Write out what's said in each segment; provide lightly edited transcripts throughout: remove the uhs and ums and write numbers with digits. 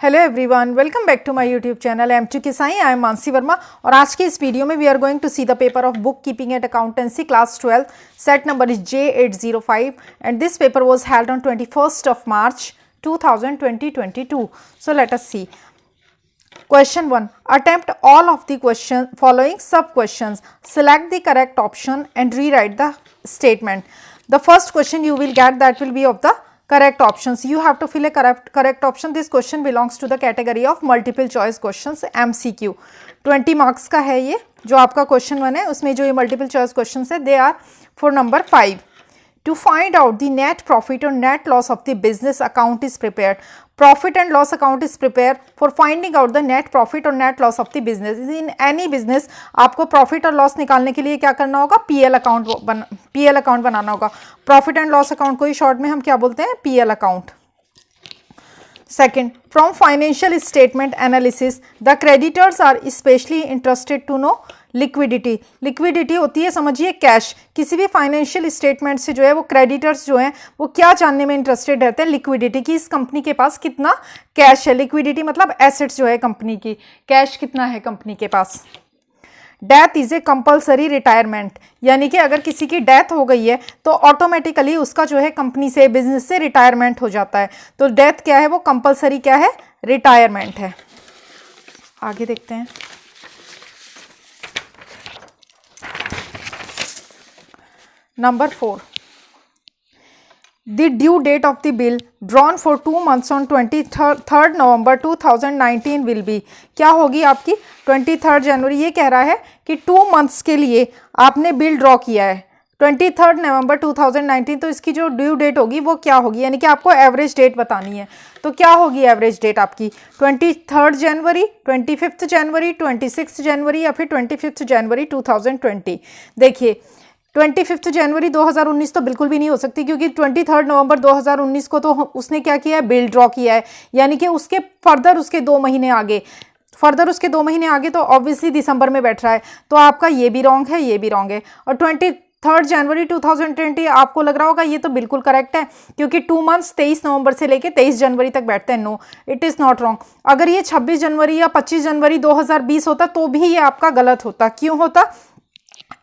Hello everyone, welcome back to my YouTube channel एम2 किसाई। I am Mansi Verma और आज के इस वीडियो में we are going to see the paper of bookkeeping and accountancy class 12 set number is J805 and this paper was held on 21st of March 2022. So let us see. Question 1. Attempt all of the following sub questions. Select the correct option and rewrite the statement. The first question you will get, that will be of the correct options. You have to fill a correct option. This question belongs to the category of multiple choice questions, MCQ. 20 marks का है ये जो आपका question 1 है, उसमें जो ये multiple choice questions है, they are for number 5. To find out the net profit or net loss of the business account is prepared. Profit and loss account is prepared for finding out the net profit or net loss of the business. In any business आपको profit और loss निकालने के लिए क्या करना होगा? PL account बनाना होगा. Profit and loss account को ही short में हम क्या बोलते हैं? PL account. Second, from financial statement analysis, the creditors are especially interested to know liquidity. Liquidity होती है, समझिए, कैश. किसी भी फाइनेंशियल स्टेटमेंट से जो है वो क्रेडिटर्स जो हैं वो क्या जानने में इंटरेस्टेड रहते हैं? लिक्विडिटी की. इस कंपनी के पास कितना कैश है. लिक्विडिटी मतलब एसेट्स जो है कंपनी की, कैश कितना है कंपनी के पास. Death is a compulsory retirement, यानी कि अगर किसी की डेथ हो गई है तो ऑटोमेटिकली उसका जो है कंपनी से, बिजनेस से रिटायरमेंट हो जाता है. तो डेथ क्या है? वो कंपल्सरी क्या है? रिटायरमेंट है. आगे देखते हैं. Number 4. The due date of the bill drawn for 2 months on 23rd November 2019 will be. क्या होगी आपकी? 23rd जनवरी. ये कह रहा है कि 2 months के लिए आपने बिल ड्रॉ किया है 23rd नवंबर 2019, तो इसकी जो ड्यू डेट होगी वो क्या होगी? यानी कि आपको एवरेज डेट बतानी है. तो क्या होगी एवरेज डेट आपकी? 23rd जनवरी, 25th जनवरी, 26th जनवरी या फिर 25th जनवरी 2020. देखिए, 25 जनवरी 2019 तो बिल्कुल भी नहीं हो सकती, क्योंकि 23 नवंबर 2019 को तो उसने क्या किया है? बिल ड्रॉ किया है. यानी कि उसके फर्दर उसके 2 महीने आगे तो ऑब्वियसली दिसंबर में बैठ रहा है. तो आपका ये भी रॉन्ग है, ये भी रॉन्ग है. और 23 जनवरी 2020 आपको लग रहा होगा ये तो बिल्कुल करेक्ट है, क्योंकि 2 मंथ्स 23 नवंबर से लेके 23 जनवरी तक बैठते हैं. No, it is not wrong. अगर ये 26 जनवरी या 25 जनवरी 2020 होता तो भी ये आपका गलत होता. क्यों होता?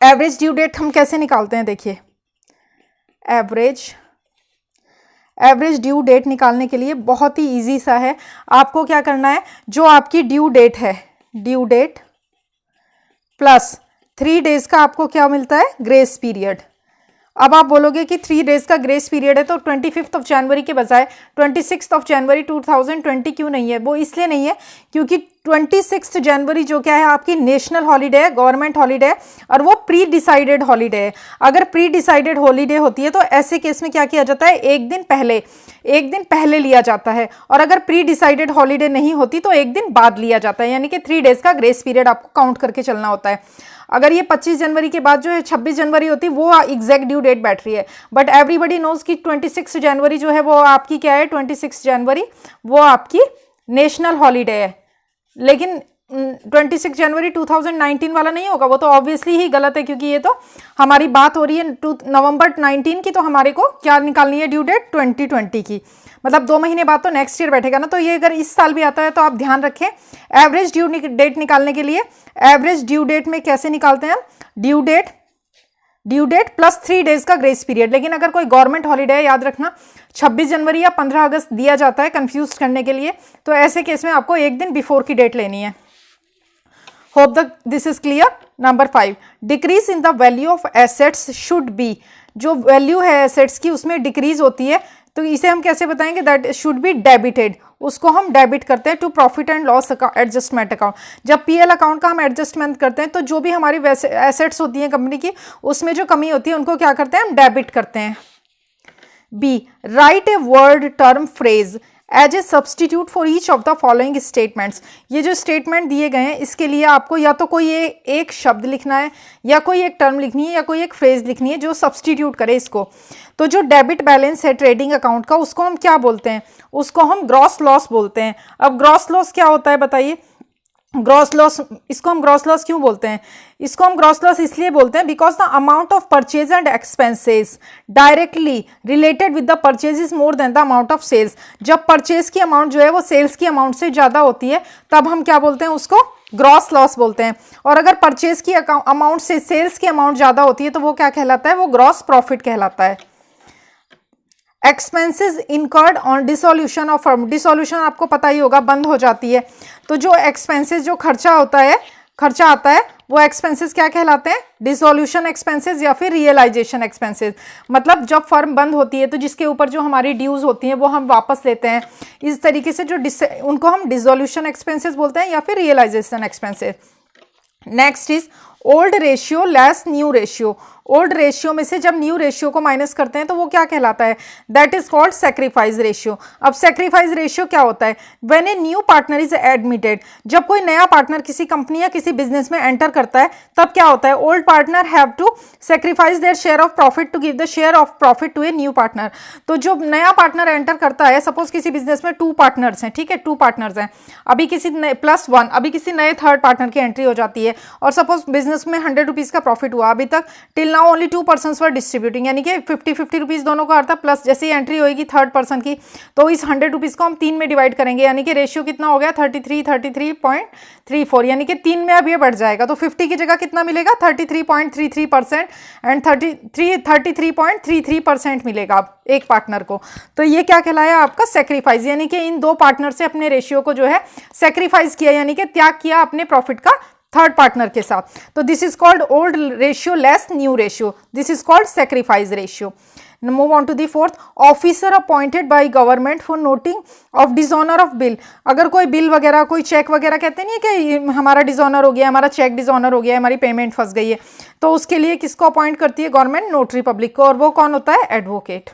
एवरेज ड्यू डेट हम कैसे निकालते हैं? देखिए, एवरेज ड्यू डेट निकालने के लिए बहुत ही इजी सा है. आपको क्या करना है? जो आपकी ड्यू डेट है, ड्यू डेट प्लस 3 डेज का आपको क्या मिलता है? Grace period. अब आप बोलोगे कि 3 डेज का ग्रेस पीरियड है तो 25 जनवरी के बजाय 26 जनवरी 2020 क्यों नहीं है? वो इसलिए नहीं है क्योंकि 26 जनवरी जो क्या है आपकी नेशनल हॉलीडे है, गवर्नमेंट हॉलीडे है, और वो प्री डिसाइडेड हॉलीडे है. अगर प्री डिसाइडेड हॉलीडे होती है तो ऐसे केस में क्या किया जाता है? एक दिन पहले लिया जाता है. और अगर प्री डिसाइडेड हॉलीडे नहीं होती तो एक दिन बाद लिया जाता है. यानी कि 3 डेज का ग्रेस पीरियड आपको काउंट करके चलना होता है. अगर ये 25 जनवरी के बाद जो है 26 जनवरी होती, वो एग्जैक्ट ड्यू डेट बैठ रही है. बट एवरीबडी नोज कि 26 जनवरी जो है वो आपकी क्या है? 26 जनवरी वो आपकी नेशनल हॉलीडे है. लेकिन 26 जनवरी 2019 वाला नहीं होगा, वो तो ऑब्वियसली ही गलत है, क्योंकि ये तो हमारी बात हो रही है नवंबर 19 की, तो हमारे को क्या निकालनी है? ड्यू डेट 2020 की. मतलब 2 महीने बाद तो नेक्स्ट ईयर बैठेगा ना. तो ये अगर इस साल भी आता है तो आप ध्यान रखें, एवरेज ड्यू डेट निकालने के लिए एवरेज ड्यू डेट में कैसे निकालते हैं हम? ड्यू डेट प्लस 3 डेज का ग्रेस पीरियड. लेकिन अगर कोई गवर्नमेंट हॉलीडे है, याद रखना 26 जनवरी या 15 अगस्त दिया जाता है कंफ्यूज करने के लिए, तो ऐसे केस में आपको एक दिन बिफोर की डेट लेनी है. Hope this is clear. Number 5, decrease in the value of assets should be. जो वैल्यू है एसेट्स की उसमें डिक्रीज होती है, तो इसे हम कैसे बताएंगे? That should be debited. उसको हम डेबिट करते हैं to profit and loss adjustment account. जब पीएल अकाउंट का हम एडजस्टमेंट करते हैं तो जो भी हमारी एसेट्स होती हैं कंपनी की, उसमें जो कमी होती है उनको क्या करते हैं? हम डेबिट करते हैं. B, right a word term phrase as a substitute for each of the following statements. ये जो स्टेटमेंट दिए गए हैं इसके लिए आपको या तो कोई एक शब्द लिखना है, या कोई एक टर्म लिखनी है, या कोई एक फ्रेज लिखनी है जो सब्सटीट्यूट करे इसको. तो जो डेबिट बैलेंस है ट्रेडिंग अकाउंट का, उसको हम क्या बोलते हैं? उसको हम ग्रॉस लॉस बोलते हैं. अब ग्रॉस लॉस क्या होता है बताइए? ग्रॉस लॉस, इसको हम ग्रॉस लॉस क्यों बोलते हैं? इसको हम ग्रॉस लॉस इसलिए बोलते हैं because the amount of purchase and expenses directly related with the purchase is more than the amount of sales. जब परचेज की अमाउंट जो है वो सेल्स की अमाउंट से ज़्यादा होती है तब हम क्या बोलते हैं? उसको ग्रॉस लॉस बोलते हैं। और अगर परचेज की अमाउंट से सेल्स की अमाउंट ज़्यादा होती है तो वो क्या कहलाता है? वो ग्रॉस प्रॉफिट कहलाता है। Expenses incurred on dissolution of firm, dissolution आपको पता ही होगा, बंद हो जाती है। तो जो एक्सपेंसेस, जो खर्चा होता है, खर्चा आता है, वो एक्सपेंसेस क्या कहलाते हैं? डिसोल्यूशन एक्सपेंसेस या फिर रियलाइजेशन एक्सपेंसेस। मतलब जब फर्म बंद होती है तो जिसके ऊपर जो हमारी ड्यूज होती हैं वो हम वापस लेते हैं। इस तरीके से जो उनको हम डिसोल्यूशन एक्सपेंसेस बोलते हैं या फिर realisation expenses. Next is old ratio less new ratio. Old ratio में से जब न्यू रेशियो को माइनस करते हैं तो वो क्या कहलाता है? That is called sacrifice ratio. अब सेक्रीफाइस रेशियो क्या होता है? When A new partner is admitted, जब कोई नया पार्टनर किसी कंपनी या किसी बिजनेस में एंटर करता है तब क्या होता है? Old partner have to sacrifice their share of profit to give the share of profit to a new partner. तो जो नया पार्टनर एंटर करता है, सपोज किसी बिजनेस में 2 पार्टनर्स हैं, ठीक है, 2 पार्टनर्स हैं, अभी किसी +1, अभी किसी नए थर्ड पार्टनर की एंट्री हो जाती है और सपोज बिजनेस में 100 रुपीज़ का प्रॉफिट हुआ। अभी तक टिल नाउ ओनली 2 पर्सन्स वर डिस्ट्रीब्यूटिंग, यानी कि 50-50 रुपीज़ दोनों का अर्थ है। प्लस जैसे ही एंट्री होगी थर्ड पर्सन की तो इस 100 रुपीज़ को हम 3 में डिवाइड करेंगे, यानी कि रेशियो कितना हो गया? 33.34, यानी कि 3 में अब ये बढ़ जाएगा। तो 50 की जगह कितना मिलेगा? 33.33% एंड 33.33% मिलेगा अब एक पार्टनर को। तो ये क्या कहलाया? आपका सेक्रीफाइस, यानी कि इन 2 पार्टनर से अपने रेशियो को जो है सेक्रीफाइस किया, यानी कि त्याग किया अपने प्रॉफिट का थर्ड पार्टनर के साथ। तो this is called old ratio less new ratio, this is called sacrifice ratio. Move on to the fourth, officer appointed by government for noting of dishonour of bill. अगर कोई bill वगैरह, कोई check वगैरह, कहते नहीं है कि हमारा डिसऑनर हो गया, हमारा चेक डिसऑनर हो गया, हमारी पेमेंट फंस गई है, तो उसके लिए किसको अपॉइंट करती है गवर्नमेंट? नोटरी पब्लिक को, और वो कौन होता है? Advocate.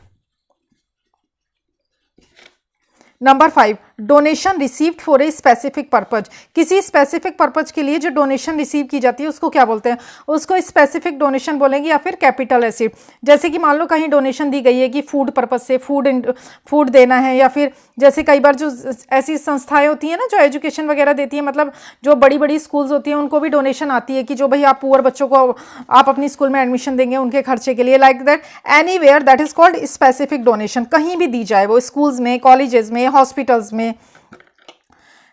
Number 5, donation received for a specific purpose. किसी स्पेसिफिक पर्पज के लिए जो डोनेशन रिसीव की जाती है उसको क्या बोलते हैं? उसको स्पेसिफिक डोनेशन बोलेंगे या फिर कैपिटल रिसीव्ड। जैसे कि मान लो कहीं डोनेशन दी गई है कि फूड पर्पज से फूड देना है, या फिर जैसे कई बार जो ऐसी संस्थाएं होती हैं ना जो एजुकेशन वगैरह देती है, मतलब जो बड़ी बड़ी स्कूल्स होती हैं उनको भी डोनेशन आती है कि जो भाई आप पुअर बच्चों को आप अपनी स्कूल में एडमिशन देंगे उनके खर्चे के लिए, like that anywhere, that is called specific donation. कहीं भी दी जाए, वो स्कूल्स में, कॉलेजेस में, हॉस्पिटल्स में।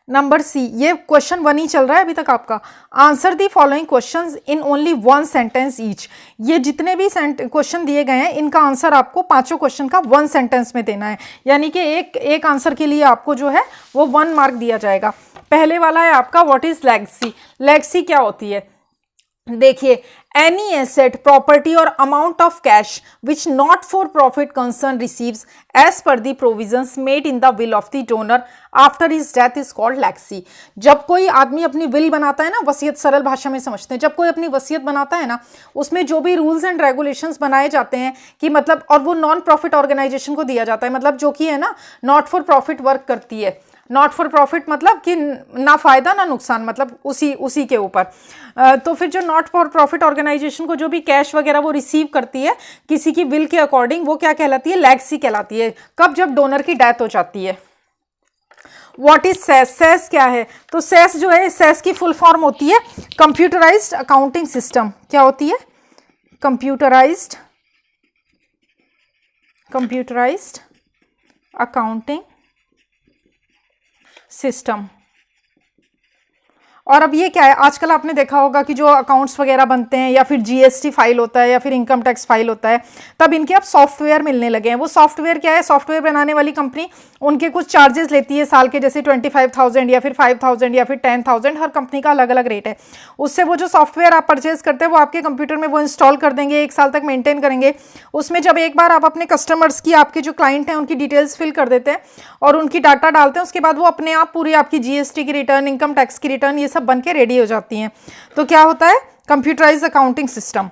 नंबर सी, ये क्वेश्चन 1 ही चल रहा है अभी तक आपका। Answer the following questions in only 1 sentence each. ये जितने भी क्वेश्चन दिए गए हैं इनका आंसर आपको 5 क्वेश्चन का 1 सेंटेंस में देना है, यानी कि एक आंसर के लिए आपको जो है वो 1 मार्क दिया जाएगा। पहले वाला है आपका व्हाट इज लेगेसी। लेगेसी क्या होती है? देखिए, एनी एसेट, प्रॉपर्टी और amount of cash which not for profit concern receives as per the provisions made in the will of the donor after his death is called legacy. जब कोई आदमी अपनी will बनाता है ना, वसीयत सरल भाषा में समझते हैं, जब कोई अपनी वसीयत बनाता है ना, उसमें जो भी रूल्स एंड रेगुलेशंस बनाए जाते हैं कि मतलब, और वो नॉन प्रॉफिट ऑर्गेनाइजेशन को दिया जाता है, मतलब जो कि है ना नॉट फॉर प्रॉफिट वर्क करती है। नॉट फॉर प्रॉफिट मतलब कि ना फायदा ना नुकसान, मतलब उसी के ऊपर। तो फिर जो नॉट फॉर प्रॉफिट ऑर्गेनाइजेशन को जो भी कैश वगैरह वो रिसीव करती है किसी की विल के अकॉर्डिंग, वो क्या कहलाती है? लेगेसी कहलाती है। कब? जब डोनर की डेथ हो जाती है। What is cess? सेस क्या है? तो सेस जो है, सेस की फुल फॉर्म होती है कंप्यूटराइज्ड अकाउंटिंग सिस्टम। क्या होती है? Computerised accounting system. और अब ये क्या है, आजकल आपने देखा होगा कि जो अकाउंट्स वगैरह बनते हैं या फिर जीएसटी फाइल होता है या फिर इनकम टैक्स फाइल होता है, तब इनके अब सॉफ्टवेयर मिलने लगे हैं। वो सॉफ्टवेयर क्या है? सॉफ्टवेयर बनाने वाली कंपनी उनके कुछ चार्जेस लेती है साल के, जैसे 25,000 या फिर 5,000 या फिर 10,000, हर कंपनी का अलग अलग रेट है। उससे वो जो सॉफ्टवेयर आप परचेज करते हैं वो आपके कंप्यूटर में वो इंस्टॉल कर देंगे, 1 साल तक मेंटेन करेंगे। उसमें जब एक बार आप अपने कस्टमर्स की, आपके जो क्लाइंट हैं उनकी डिटेल्स फिल कर देते हैं और उनकी डाटा डालते हैं, उसके बाद वो अपने आप पूरी आपकी जीएसटी की रिटर्न, इनकम टैक्स की रिटर्न, ये सब बन के रेडी हो जाती हैं। तो क्या होता है? Computerised accounting system.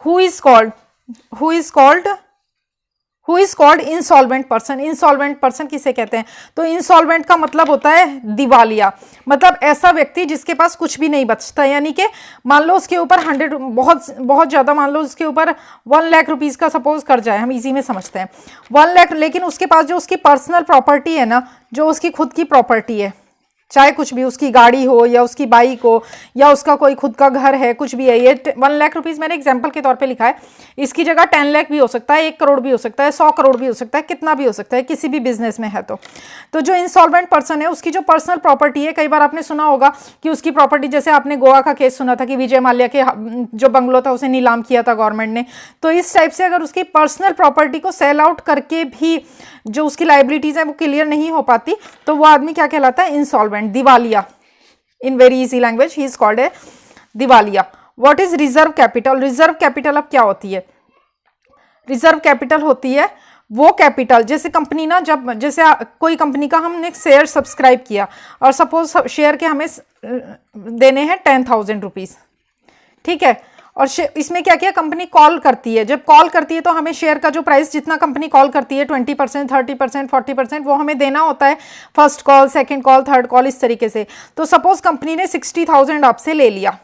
Who is called insolvent person. Insolvent person किसे कहते हैं? तो इंसॉल्वेंट का मतलब होता है दिवालिया, मतलब ऐसा व्यक्ति जिसके पास कुछ भी नहीं बचता, यानी कि मान लो उसके ऊपर 100 बहुत ज्यादा, मान लो उसके ऊपर 1 लाख रुपीज का सपोज कर जाए, हम इजी में समझते हैं 1 लाख, लेकिन उसके पास जो उसकी पर्सनल प्रॉपर्टी है ना, जो उसकी खुद की प्रॉपर्टी है, चाहे कुछ भी, उसकी गाड़ी हो या उसकी बाइक हो या उसका कोई खुद का घर है, कुछ भी है। ये 1 लाख रुपीज़ मैंने एग्जाम्पल के तौर पे लिखा है, इसकी जगह 10 लाख भी हो सकता है, 1 करोड़ भी हो सकता है, 100 करोड़ भी हो सकता है, कितना भी हो सकता है किसी भी बिजनेस में है। तो जो इंसॉल्वेंट पर्सन है उसकी जो पर्सनल प्रॉपर्टी है, कई बार आपने सुना होगा कि उसकी प्रॉपर्टी, जैसे आपने गोवा का केस सुना था कि विजय माल्या के जो बंगलो था उसे नीलाम किया था गवर्नमेंट ने, तो इस टाइप से अगर उसकी पर्सनल प्रॉपर्टी को सेल आउट करके भी जो उसकी लाइबिलिटीज है वो क्लियर नहीं हो पाती, तो वो आदमी क्या कहलाता है? इंसॉल्वेंट, दिवालिया। In very easy language he is called a दिवालिया। What is reserve capital? Reserve capital अब क्या होती है? रिजर्व कैपिटल होती है वो कैपिटल, जैसे कंपनी ना, जब जैसे कोई कंपनी का हमने शेयर सब्सक्राइब किया और सपोज शेयर के हमें देने हैं 10,000 रुपीज़, ठीक है, और इसमें क्या किया, कंपनी कॉल करती है। जब कॉल करती है तो हमें शेयर का जो प्राइस, जितना कंपनी कॉल करती है 20%, 30%, 40%, वो हमें देना होता है, first call, second call, third call, इस तरीके से। तो सपोज कंपनी ने 60,000 आपसे ले लिया,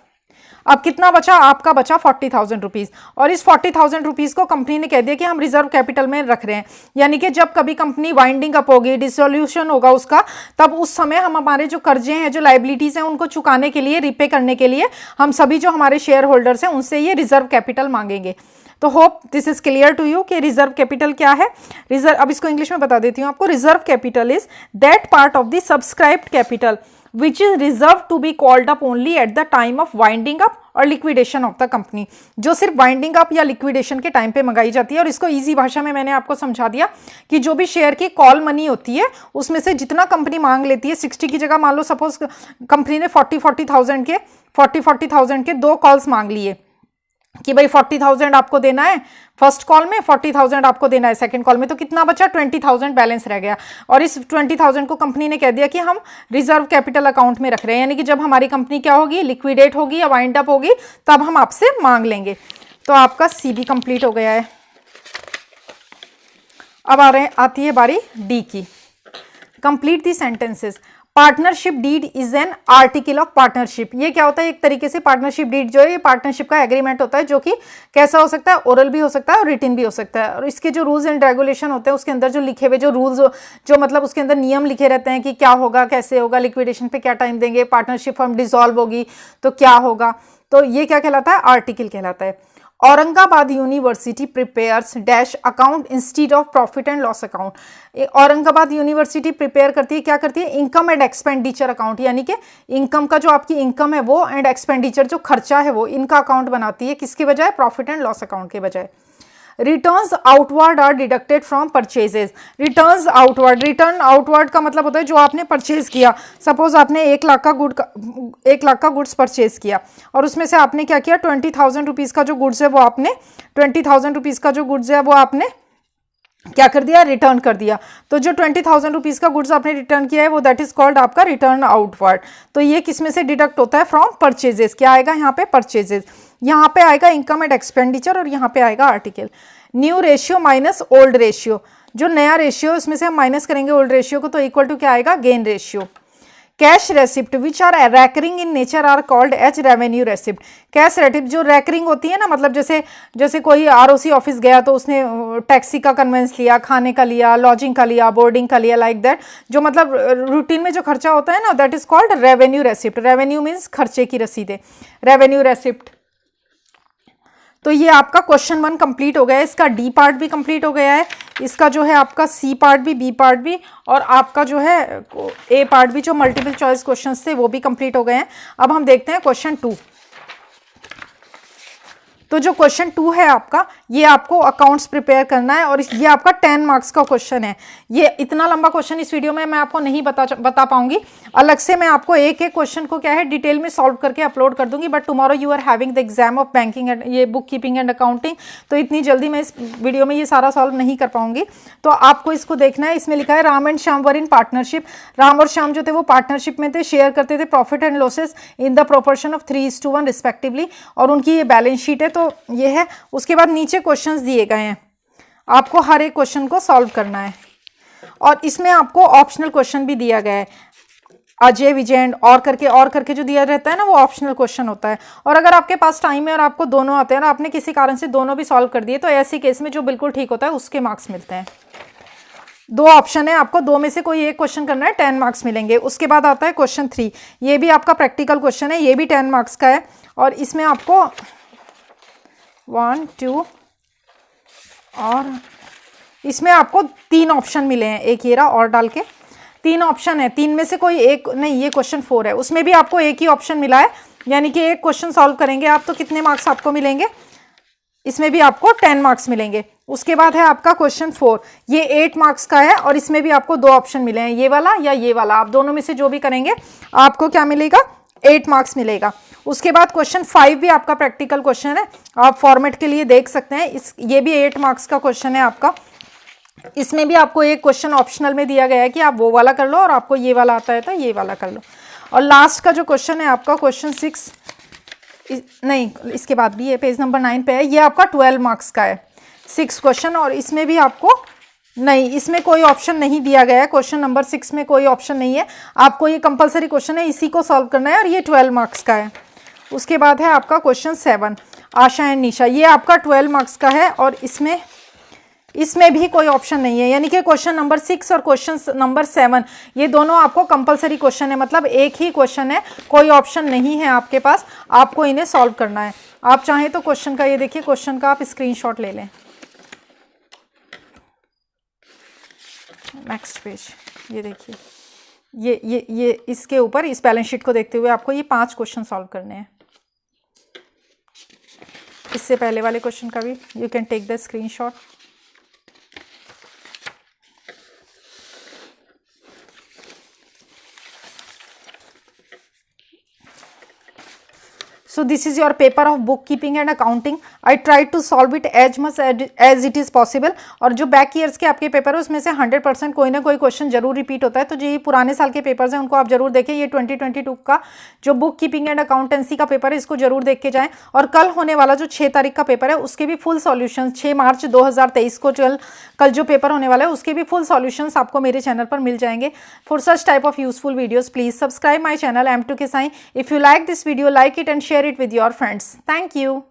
अब कितना बचा? आपका बचा 40,000 रुपीज़, और इस 40,000 रुपीज़ को कंपनी ने कह दिया कि हम रिजर्व कैपिटल में रख रहे हैं, यानी कि जब कभी कंपनी वाइंडिंग अप होगी, डिसोल्यूशन होगा उसका, तब उस समय हम हमारे जो कर्जे हैं, जो लाइबिलिटीज़ हैं, उनको चुकाने के लिए, रिपे करने के लिए हम सभी जो हमारे शेयर होल्डर्स हैं उनसे ये रिजर्व कैपिटल मांगेंगे। तो hope this is clear to you कि रिजर्व कैपिटल क्या है। रिजर्व, अब इसको इंग्लिश में बता देती हूँ आपको। Reserve capital is that part of the subscribed capital which is reserved to be called up only at the time of winding up और लिक्विडेशन ऑफ द कंपनी, जो सिर्फ वाइंडिंग अप या लिक्विडेशन के टाइम पे मंगाई जाती है। और इसको इजी भाषा में मैंने आपको समझा दिया कि जो भी शेयर की कॉल मनी होती है उसमें से जितना कंपनी मांग लेती है, 60 की जगह मान लो सपोज कंपनी ने 40,000 के 2 कॉल्स मांग लिए कि भाई 40,000 आपको देना है फर्स्ट कॉल में, 40,000 आपको देना है सेकंड कॉल में, तो कितना बचा? 20,000 बैलेंस रह गया। और इस 20,000 को कंपनी ने कह दिया कि हम रिजर्व कैपिटल अकाउंट में रख रहे हैं, यानी कि जब हमारी कंपनी क्या होगी, लिक्विडेट होगी या वाइंड अप होगी, तब हम आपसे मांग लेंगे। तो आपका सी भी कंप्लीट हो गया है। अब आती है बारी डी की। Complete the sentences. Partnership deed is an article of partnership. ये क्या होता है? एक तरीके से पार्टनरशिप डीड जो है ये पार्टनरशिप का एग्रीमेंट होता है, जो कि कैसा हो सकता है? ओरल भी हो सकता है और रिटन भी हो सकता है। और इसके जो रूल्स एंड रेगुलेशन होते हैं उसके अंदर जो लिखे हुए जो रूल्स, जो मतलब उसके अंदर नियम लिखे रहते हैं कि क्या होगा, कैसे होगा, लिक्विडेशन पे क्या टाइम देंगे, पार्टनरशिप फर्म डिसॉल्व होगी तो क्या होगा, तो ये क्या कहलाता है? आर्टिकल कहलाता है। Aurangabad university prepares dash account instead of profit and loss account. Aurangabad university prepare करती है, क्या करती है? इनकम एंड एक्सपेंडिचर अकाउंट, यानी कि इनकम का जो आपकी इनकम है वो, एंड एक्सपेंडिचर जो खर्चा है वो, इनका अकाउंट बनाती है। किसके बजाय? प्रॉफिट एंड लॉस अकाउंट के बजाय। Returns outward are deducted from purchases. Returns outward, return outward का मतलब होता है जो आपने परचेज किया। सपोज आपने 1 लाख का गुड्स परचेज किया और उसमें से आपने क्या किया? 20,000 रुपीज़ का जो गुड्स है वो आपने 20,000 रुपीज़ का जो गुड्स है वो आपने क्या कर दिया? रिटर्न कर दिया। तो जो 20,000 रुपीज़ का गुड्स आपने रिटर्न किया है वो दैट इज कॉल्ड आपका रिटर्न आउटवर्ड। तो ये किस में से डिडक्ट होता है? From purchases. क्या आएगा यहाँ पे? परचेजेस। यहाँ पे आएगा इनकम एंड एक्सपेंडिचर और यहाँ पे आएगा article. New ratio minus old ratio, जो नया रेशियो उसमें से हम माइनस करेंगे ओल्ड रेशियो को, तो इक्वल टू क्या आएगा? Gain ratio. Cash receipt which are recurring in nature are called as revenue receipt. Cash receipt जो रैकरिंग होती है ना, मतलब जैसे कोई आरओसी ऑफिस गया तो उसने टैक्सी का कन्वेंस लिया, खाने का लिया, लॉजिंग का लिया, बोर्डिंग का लिया, लाइक दैट, जो मतलब रूटीन में जो खर्चा होता है ना, that is called revenue receipt. Revenue means खर्चे की रसीदें, रेवेन्यू रेसिप्ट। तो ये आपका क्वेश्चन 1 कंप्लीट हो गया है। इसका डी पार्ट भी कंप्लीट हो गया है, इसका जो है आपका सी पार्ट भी, बी पार्ट भी, और आपका जो है ए पार्ट भी, जो मल्टीपल चॉइस क्वेश्चंस थे वो भी कंप्लीट हो गए हैं। अब हम देखते हैं क्वेश्चन 2। तो जो क्वेश्चन 2 है आपका, ये आपको अकाउंट्स प्रिपेयर करना है और ये आपका 10 मार्क्स का क्वेश्चन है। ये इतना लंबा क्वेश्चन इस वीडियो में मैं आपको नहीं बता पाऊंगी, अलग से मैं आपको एक एक क्वेश्चन को क्या है डिटेल में सॉल्व करके अपलोड कर दूंगी। But tomorrow you are having the exam of banking and ये बुक कीपिंग एंड अकाउंटिंग, तो इतनी जल्दी मैं इस वीडियो में ये सारा सॉल्व नहीं कर पाऊंगी। तो आपको इसको देखना है। इसमें लिखा है Ram and Shyam were in partnership. Ram और श्याम जो थे वो पार्टनरशिप में थे, शेयर करते थे profit and losses in the proportion of 3:1 respectively, और उनकी ये बैलेंस शीट है। तो ये है। उसके बाद नीचे क्वेश्चंस दिए गए हैं, आपको हर एक क्वेश्चन को सॉल्व करना है। और इसमें आपको ऑप्शनल क्वेश्चन भी दिया गया है, अजय विजय एंड और करके जो दिया रहता है ना, वो ऑप्शनल क्वेश्चन होता है। और अगर आपके पास टाइम है और आपको दोनों आते हैं और आपने किसी कारण से दोनों भी सॉल्व कर दिए, तो ऐसे केस में जो बिल्कुल ठीक होता है उसके मार्क्स मिलते हैं। दो ऑप्शन है, आपको दो में से कोई एक क्वेश्चन करना है, 10 मार्क्स मिलेंगे। उसके बाद आता है क्वेश्चन 3, ये भी आपका प्रैक्टिकल क्वेश्चन है, ये भी 10 मार्क्स का है और इसमें आपको 1 2 और इसमें आपको 3 ऑप्शन मिले हैं, एक ये रहा और डाल के 3 ऑप्शन है, 3 में से कोई एक नहीं, ये क्वेश्चन 4 है, उसमें भी आपको एक ही ऑप्शन मिला है, यानी कि एक क्वेश्चन सॉल्व करेंगे आप तो कितने मार्क्स आपको मिलेंगे, इसमें भी आपको 10 मार्क्स मिलेंगे। उसके बाद है आपका क्वेश्चन 4, ये 8 मार्क्स का है और इसमें भी आपको 2 ऑप्शन मिले हैं, ये वाला या ये वाला, आप दोनों में से जो भी करेंगे आपको क्या मिलेगा, 8 मार्क्स मिलेगा। उसके बाद क्वेश्चन 5 भी आपका प्रैक्टिकल क्वेश्चन है, आप फॉर्मेट के लिए देख सकते हैं, ये भी 8 मार्क्स का क्वेश्चन है आपका। इसमें भी आपको एक क्वेश्चन ऑप्शनल में दिया गया है कि आप वो वाला कर लो और आपको ये वाला आता है तो ये वाला कर लो। और लास्ट का जो क्वेश्चन है आपका क्वेश्चन 6, नहीं इसके बाद भी ये पेज नंबर 9 पे है, ये आपका 12 मार्क्स का है 6 क्वेश्चन, और इसमें भी आपको नहीं, इसमें कोई ऑप्शन नहीं दिया गया है, क्वेश्चन नंबर 6 में कोई ऑप्शन नहीं है, आपको ये कंपलसरी क्वेश्चन है, इसी को सॉल्व करना है और ये 12 मार्क्स का है। उसके बाद है आपका क्वेश्चन 7, आशा एंड निशा, ये आपका 12 मार्क्स का है और इसमें भी कोई ऑप्शन नहीं है, यानी कि क्वेश्चन नंबर 6 और क्वेश्चन नंबर 7 ये दोनों आपको कंपलसरी क्वेश्चन है, मतलब एक ही क्वेश्चन है, कोई ऑप्शन नहीं है आपके पास, आपको इन्हें सॉल्व करना है। आप चाहें तो क्वेश्चन का ये देखिए, क्वेश्चन का आप स्क्रीनशॉट ले लें। नेक्स्ट पेज, ये देखिए, ये इसके ऊपर इस बैलेंस शीट को देखते हुए आपको ये 5 क्वेश्चन सॉल्व करने हैं। इससे पहले वाले क्वेश्चन का भी you can take the screenshot. So this is your paper of bookkeeping and accounting. I tried to solve it as much as it is possible. और जो बैक ईयर्स के आपके पेपर है उसमें से 100% कोई ना कोई क्वेश्चन जरूर रिपीट होता है, तो जो ये पुराने साल के पेपर्स हैं उनको आप जरूर देखें। ये 2022 का जो बुक कीपिंग एंड अकाउंटेंसी का पेपर है इसको जरूर देख के जाएं। और कल होने वाला जो 6 तारीख का पेपर है उसके भी फुल सॉल्यूशन, 6 मार्च 2023 को कल जो पेपर होने वाला है उसके भी फुल सॉल्यूशंस आपको मेरे चैनल पर मिल जाएंगे। For such type of useful videos please subscribe my channel M2K Sai. If you like this video, like it and share it with your friends. Thank you.